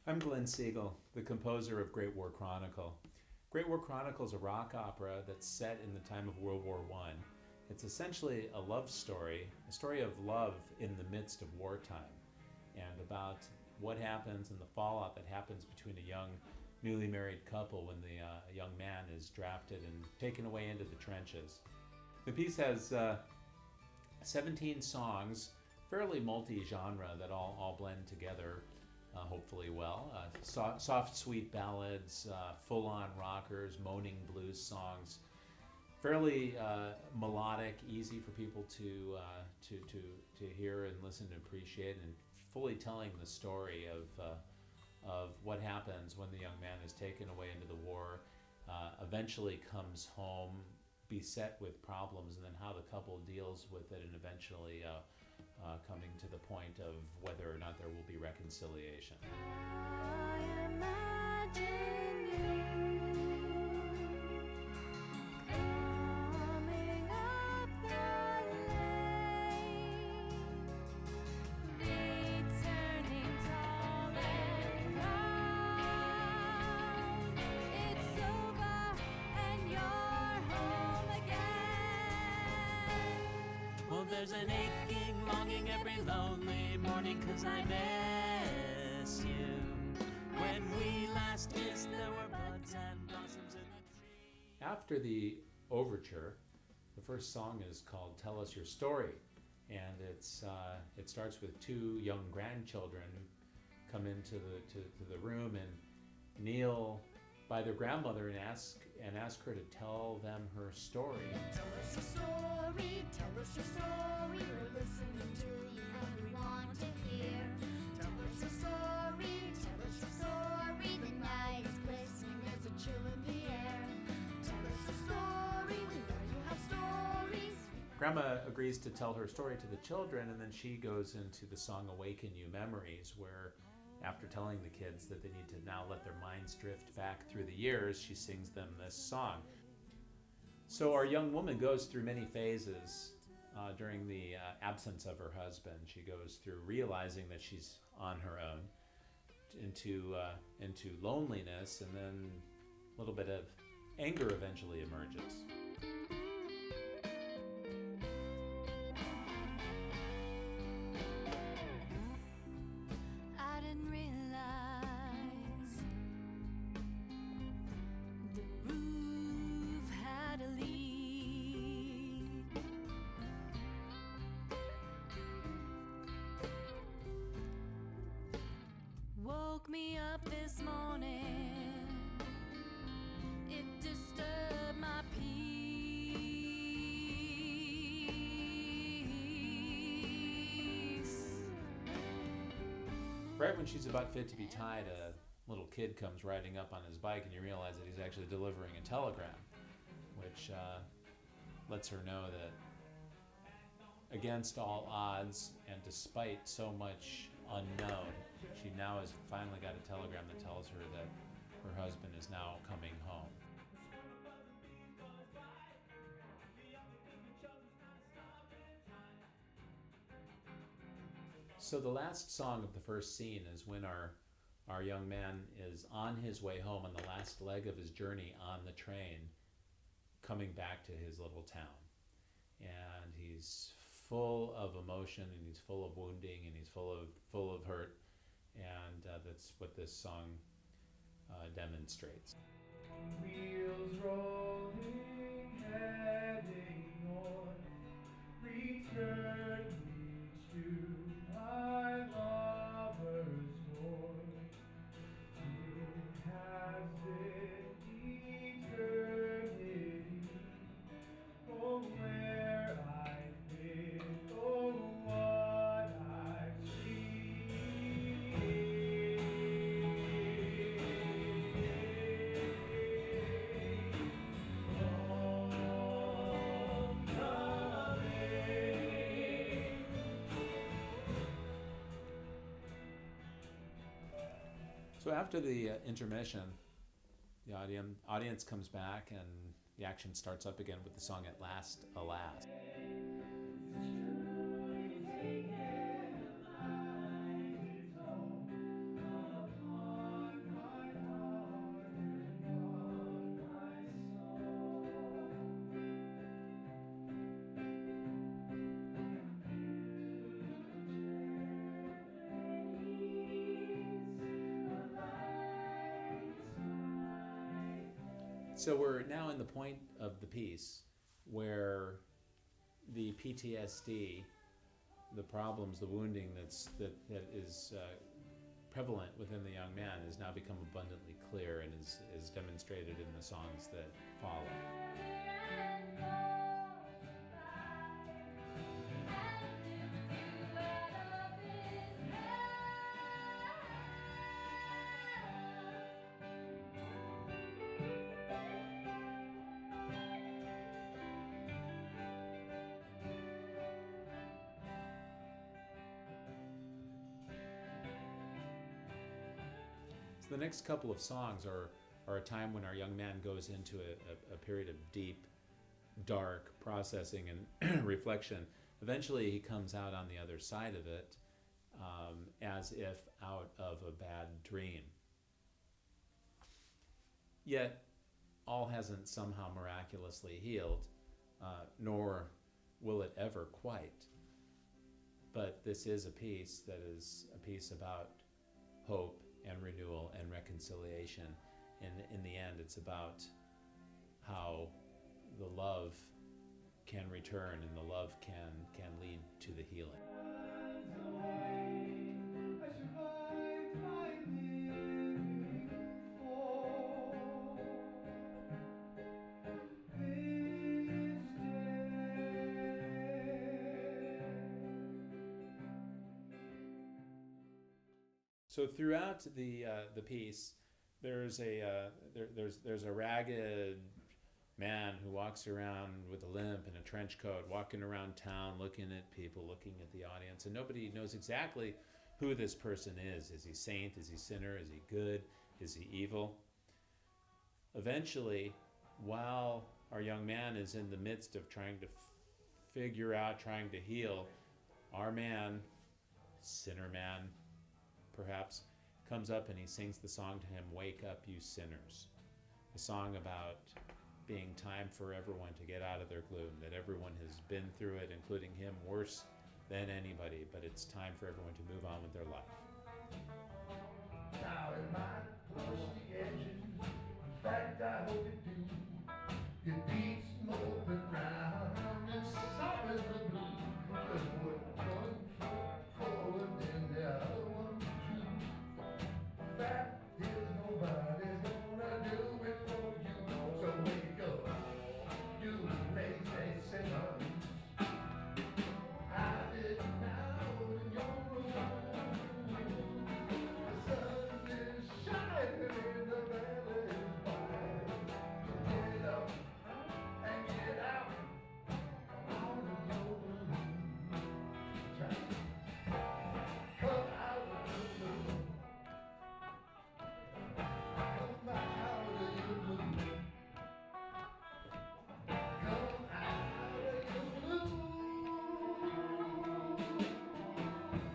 I'm Glenn Siegel, the composer of Great War Chronicle. Great War Chronicle is a rock opera that's set in the time of World War I. It's essentially a love story, a story of love in the midst of wartime, and about what happens and the fallout that happens between a young, newly married couple when the young man is drafted and taken away into the trenches. The piece has 17 songs, fairly multi-genre, that all blend together hopefully well. Soft, sweet ballads, full-on rockers, moaning blues songs, fairly melodic, easy for people to hear and listen and appreciate, and fully telling the story of what happens when the young man is taken away into the war, eventually comes home beset with problems, and then how the couple deals with it, and eventually coming to the point of whether or not there will be reconciliation. I imagine you coming up the lane, returning tall and proud. It's over and you're home again. Well, there's an aching, longing every lonely morning, 'cause I miss you. When we last kissed, there were buds and blossoms in the tree. After the overture, the first song is called Tell Us Your Story, and it starts with two young grandchildren who come into the room and kneel by their grandmother and ask her to tell them her story. Tell us your story, tell us your story. We're listening to you and we want to hear. Tell us your story, tell us your story. The night is glistening, there's a chill in the air. Tell us your story, we know you have stories. Grandma agrees to tell her story to the children, and then she goes into the song Awaken You Memories, where after telling the kids that they need to now let their minds drift back through the years, she sings them this song. So our young woman goes through many phases during the absence of her husband. She goes through realizing that she's on her own, into loneliness, and then a little bit of anger eventually emerges. I didn't realize the roof had a leak. Woke me up this morning. It disturbed my peace. Right when she's about fit to be tied, a little kid comes riding up on his bike, and you realize that he's actually delivering a telegram, which lets her know that against all odds and despite so much unknown, she now has finally got a telegram that tells her that her husband is now coming home. So the last song of the first scene is when our young man is on his way home, on the last leg of his journey on the train, coming back to his little town. And he's full of emotion, and he's full of wounding, and he's full of hurt, and that's what this song demonstrates. Wheels rolling, heading north, return me to my lover's door. It has been eternity, oh where I've been, oh what I've seen. Homecoming. So after the intermission, the audience comes back, and the action starts up again with the song At Last, Alas. Take care of life, it's home upon So we're now in the point of the piece where the PTSD, the problems, the wounding that is prevalent within the young man has now become abundantly clear and is demonstrated in the songs that follow. So the next couple of songs are a time when our young man goes into a period of deep, dark processing and reflection. Eventually he comes out on the other side of it as if out of a bad dream. Yet all hasn't somehow miraculously healed, nor will it ever quite. But this is a piece that is a piece about hope and renewal and reconciliation. And in the end, it's about how the love can return and the love can lead to the healing. I survived my living for this day. So throughout the piece, there's a ragged man who walks around with a limp and a trench coat, walking around town, looking at people, looking at the audience, and nobody knows exactly who this person is. Is he saint? Is he sinner? Is he good? Is he evil? Eventually, while our young man is in the midst of trying to figure out, trying to heal, our man, sinner man, perhaps, comes up and he sings the song to him, "Wake Up, You Sinners," a song about being time for everyone to get out of their gloom, that everyone has been through it, including him, worse than anybody, but it's time for everyone to move on with their life. Now it might push the edges, in fact I hope it do. It beats an open round, it's solid the blue. Just put one foot forward and the other one too. Fact is nobody's gonna do it for you. So wake up, you lazy sinners. Hide it now in your room. The sun is shining in the valley is wide. Get up and get out of your room. Come out of your room. Come out of your room. Come out of your room.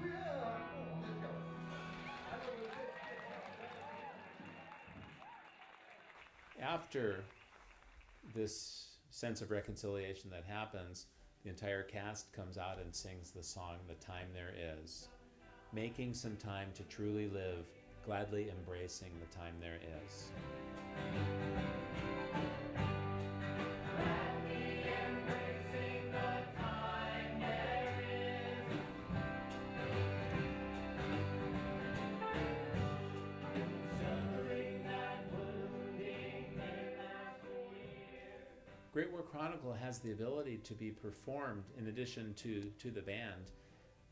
Yeah, let's go. After this sense of reconciliation that happens, the entire cast comes out and sings the song, "The Time There Is," making some time to truly live, gladly embracing the time there is. Great War Chronicle has the ability to be performed in addition to the band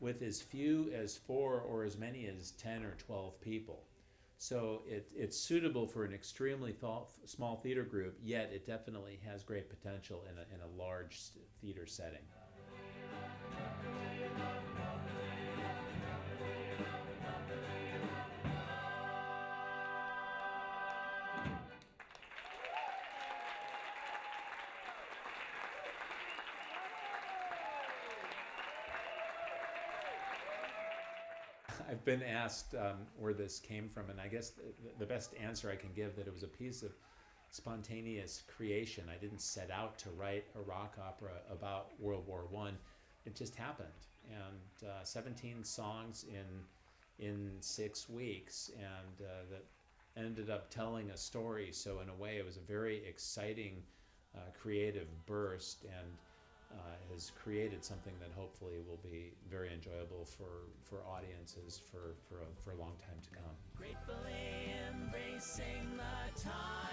with as few as 4 or as many as 10 or 12 people. So it's suitable for an extremely small theater group, yet it definitely has great potential in a large theater setting. I've been asked where this came from, and I guess the best answer I can give that it was a piece of spontaneous creation. I didn't set out to write a rock opera about World War I. It just happened, and 17 songs in 6 weeks, and ended up telling a story. So in a way, it was a very exciting, creative burst, and has created something that hopefully will be very enjoyable for audiences for a long time to come. Gratefully embracing the time.